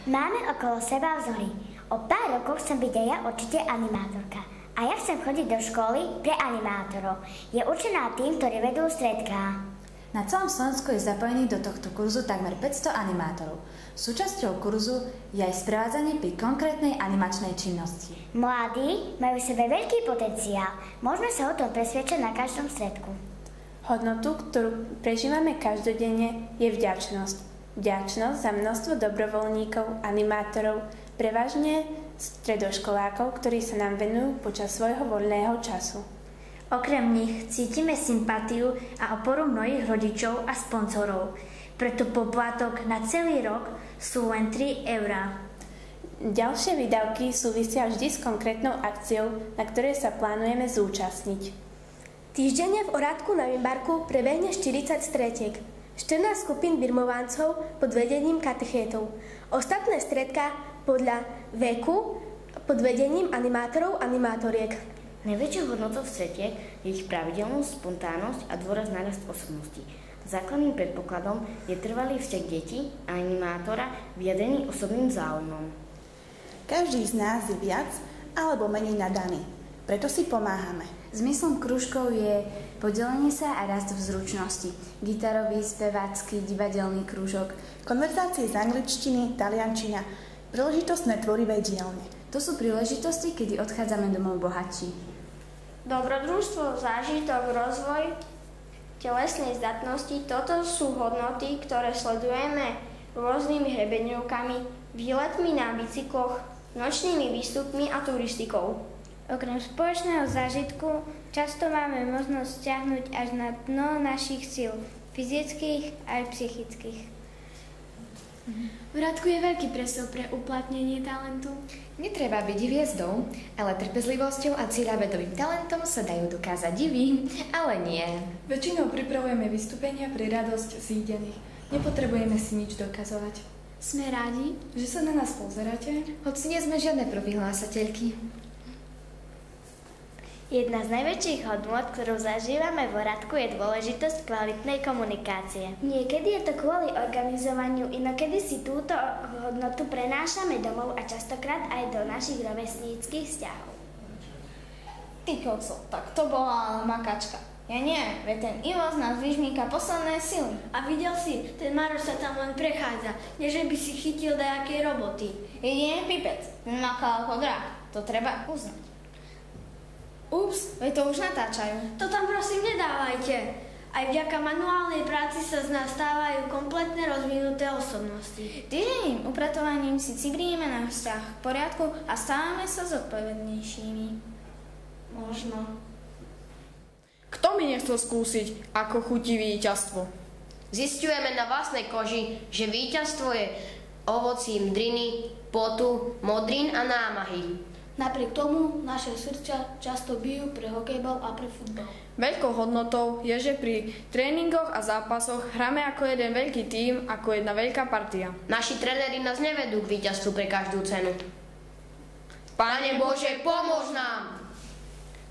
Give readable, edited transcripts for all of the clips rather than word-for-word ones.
Máme okolo seba vzory. O pár rokov chcem byť aj ja určite animátorka. A ja chcem chodiť do školy pre animátorov. Je určená tým, ktorí vedú stredká. Na celom Slovensku je zapojených do tohto kurzu takmer 500 animátorov. Súčasťou kurzu je aj sprevádzanie pri konkrétnej animačnej činnosti. Mladí majú v sebe veľký potenciál. Môžeme sa o tom presvedčať na každom stredku. Hodnotu, ktorú prežívame každodenne, je vďačnosť. Vďačnosť za množstvo dobrovoľníkov, animátorov, prevažne stredoškolákov, ktorí sa nám venujú počas svojho voľného času. Okrem nich cítime sympatiu a oporu mnohých rodičov a sponzorov. Preto poplatok na celý rok sú len 3 eurá. Ďalšie výdavky súvisia vždy s konkrétnou akciou, na ktorej sa plánujeme zúčastniť. Týždenne v Orátku na Vimbarku prebehne 40 stretiek. 14 skupín birmovancov pod vedením katechétov. Ostatné stredka podľa veku pod vedením animátorov animátoriek. Najväčšou hodnotou stretiek je ich pravidelnosť, spontánnosť a dôraz na rast osobnosti. Základným predpokladom je trvalý vzťah detí a animátora vyjadrený osobným záujmom. Každý z nás je viac alebo menej nadaný, preto si pomáhame. Zmyslom krúžkov je podelenie sa a rast v zručnosti. Gitarový, spevácky, divadelný krúžok. Konverzácie z angličtiny, taliančina, príležitostné tvorivé dielne. To sú príležitosti, kedy odchádzame domov bohatší. Dobrodružstvo, zážitok, rozvoj telesnej zdatnosti, toto sú hodnoty, ktoré sledujeme rôznymi hrebeňovkami, výletmi na bicykloch, nočnými výstupmi a turistikou. Okrem spoločného zážitku často máme možnosť stiahnuť až na dno našich síl, fyzických aj psychických. V Radku je veľký priestor pre uplatnenie talentu. Netreba byť hviezdou, ale trpezlivosťou a cieľavedomým talentom sa dajú dokázať divy, ale nie. Väčšinou pripravujeme vystúpenia pre radosť zídených. Nepotrebujeme si nič dokazovať. Sme rádi, že sa na nás pozeráte, hoci nie sme žiadne prvihlásateľky. Jedna z najväčších hodnôt, ktorú zažívame v Orátku, je dôležitosť kvalitnej komunikácie. Niekedy je to kvôli organizovaniu, inokedy si túto hodnotu prenášame domov a častokrát aj do našich rovesníckych vzťahov. Ty koco, tak to bola makačka. Ja nie, veď ten Ivo z nás vyžmýka posledné sily. A videl si, ten Maroš sa tam len prechádza, neže by si chytil dajakej roboty. Jedine pipec, ten makal ako drak, to treba uznať. Ups, veď to už natáčajú. To tam prosím nedávajte. Aj vďaka manuálnej práci sa z nás stávajú kompletne rozvinuté osobnosti. Týždenným upratovaním si cibríme na vzťah k poriadku a stávame sa zodpovednejšími. Možno. Kto by nechcel skúsiť, ako chutí víťazstvo? Zisťujeme na vlastnej koži, že víťazstvo je ovocím driny, potu, modrín a námahy. Napriek tomu naše srdcia často bijú pre hokejbal a pre futbal. Veľkou hodnotou je, že pri tréningoch a zápasoch hráme ako jeden veľký tím, ako jedna veľká partia. Naši tréneri nás nevedú k víťazstvu pre každú cenu. Pane Bože, pomôž nám!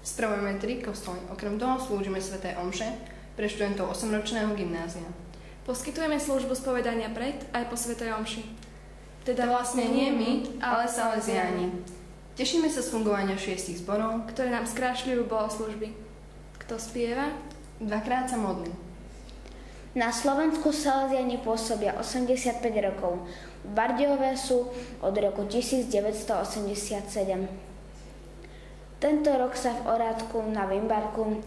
Spravujeme 3 kostoly, okrem toho slúžime sväté omše pre študentov 8-ročného gymnázia. Poskytujeme službu spovedania pred aj po svätej omši. Teda vlastne nie my, ale salesiáni. Tešíme sa z fungovania 6 zborov, ktoré nám skrášľujú bohoslužby. Kto spieva, dvakrát sa modlí. Na Slovensku salesiani pôsobia 85 rokov. V Bardejove sú od roku 1987. Tento rok sa v Orátku na Vimbarku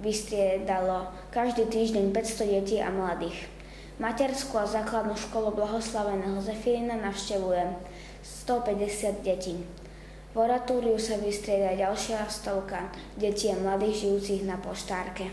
vystriedalo každý týždeň 500 detí a mladých. Materskú a základnú školu blahoslaveného Zefirina navštevuje 150 detí. V oratóriu sa vystrieda ďalšia stovka detí a mladých žijúcich na poštárke.